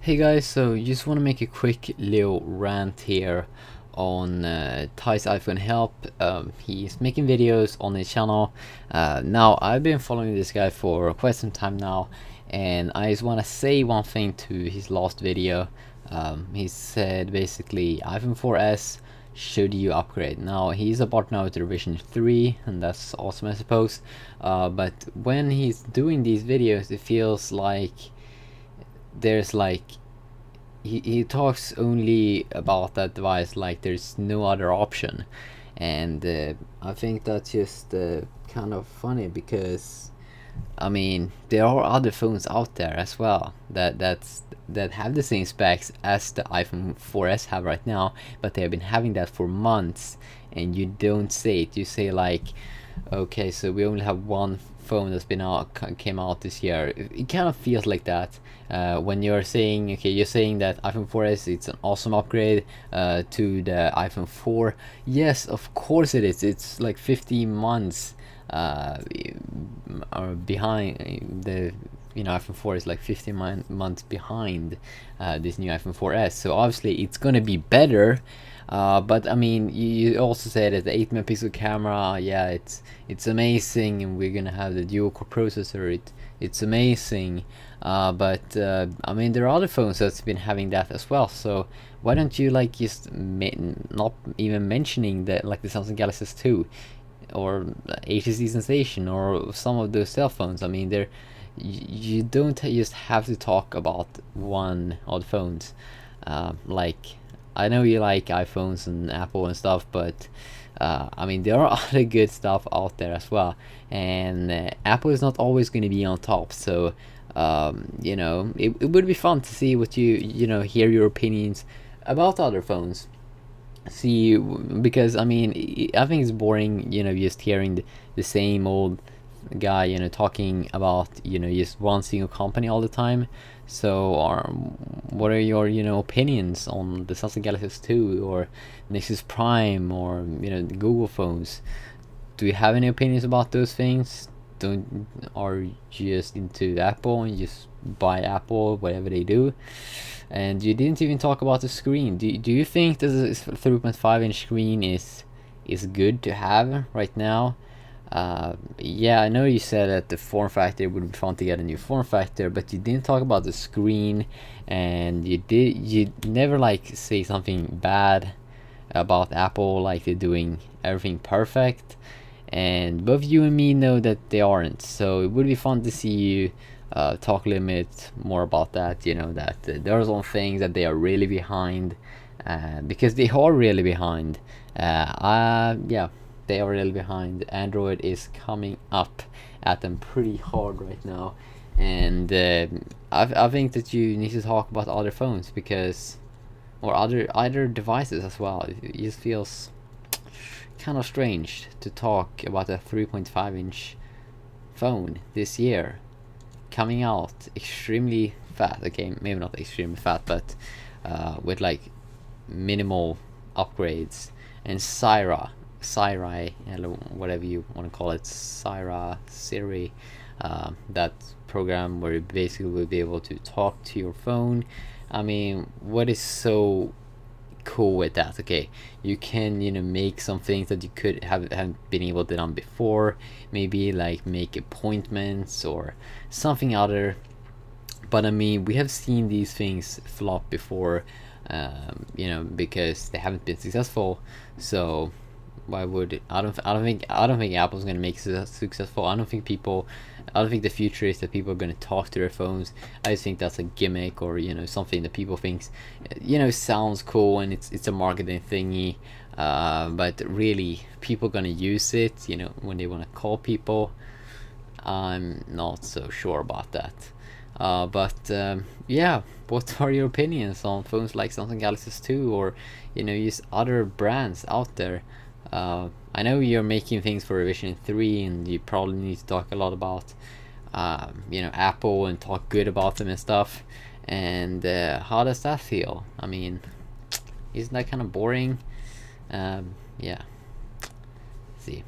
Hey guys, so just want to make a quick little rant here on tysiphonehelp. He's making videos on his channel. Now I've been following this guy for quite some time now, and I just want to say one thing to his last video. He said basically iPhone 4S, should you upgrade? Now he's about now to revision 3, and that's awesome, I suppose. But when he's doing these videos, it feels like there's like he talks only about that device like there's no other option, and I think that's just kind of funny, because I mean there are other phones out there as well that have the same specs as the iPhone 4S have right now, but they have been having that for months, and you don't say it. You say like, okay, so we only have one phone that's been out, came out this year. It kind of feels like that when you're saying, okay, you're saying that iPhone 4S, it's an awesome upgrade to the iPhone 4. Yes, of course it is. It's like 15 months are behind the iPhone 4 is like 15 months behind this new iPhone 4S, so obviously it's gonna be better. But I mean, you also said that the 8 megapixel camera, yeah, it's amazing, and we're gonna have the dual core processor. It's amazing, but I mean there are other phones that's been having that as well. So why don't you like just not even mentioning that, like the Samsung Galaxy S2 or HTC Sensation or some of those cell phones? I mean, you don't just have to talk about one of the phones. Like, I know you like iPhones and Apple and stuff, but I mean there are other good stuff out there as well, and Apple is not always going to be on top. So it would be fun to see what hear your opinions about other phones. See, because I mean I think it's boring, just hearing the same old guy talking about just one single company all the time. So what are your opinions on the Samsung Galaxy S2 or Nexus Prime or the Google phones? Do you have any opinions about those things? Are you just into Apple and just buy Apple whatever they do? And you didn't even talk about the screen. Do you think this 3.5-inch screen is good to have right now? Yeah, I know you said that the form factor would be fun to get a new form factor, but you didn't talk about the screen, and you never like say something bad about Apple, like they're doing everything perfect, and both you and me know that they aren't. So it would be fun to see you talk a little bit more about that. That there are some things that they are really behind, because they are really behind. Yeah, they are really behind. Android is coming up at them pretty hard right now, and I think that you need to talk about other phones, because or other devices as well. It just feels kind of strange to talk about a 3.5-inch phone this year coming out extremely fast. Okay, maybe not extremely fast, but with like minimal upgrades, and Siri, whatever you want to call it, Siri, that program where you basically will be able to talk to your phone. I mean, what is so cool with that? Okay, you can make some things that you haven't been able to done before, maybe like make appointments or something other. But I mean, we have seen these things flop before, because they haven't been successful. So why would I don't think Apple's gonna make it successful. I don't think the future is that people are gonna talk to their phones. I just think that's a gimmick, or something that people thinks sounds cool, and it's a marketing thingy, but really people gonna use it when they want to call people. I'm not so sure about that. But yeah, what are your opinions on phones like Samsung Galaxy S2 or use other brands out there? I know you're making things for revision 3, and you probably need to talk a lot about Apple and talk good about them and stuff. And how does that feel? I mean, isn't that kind of boring? Yeah. See.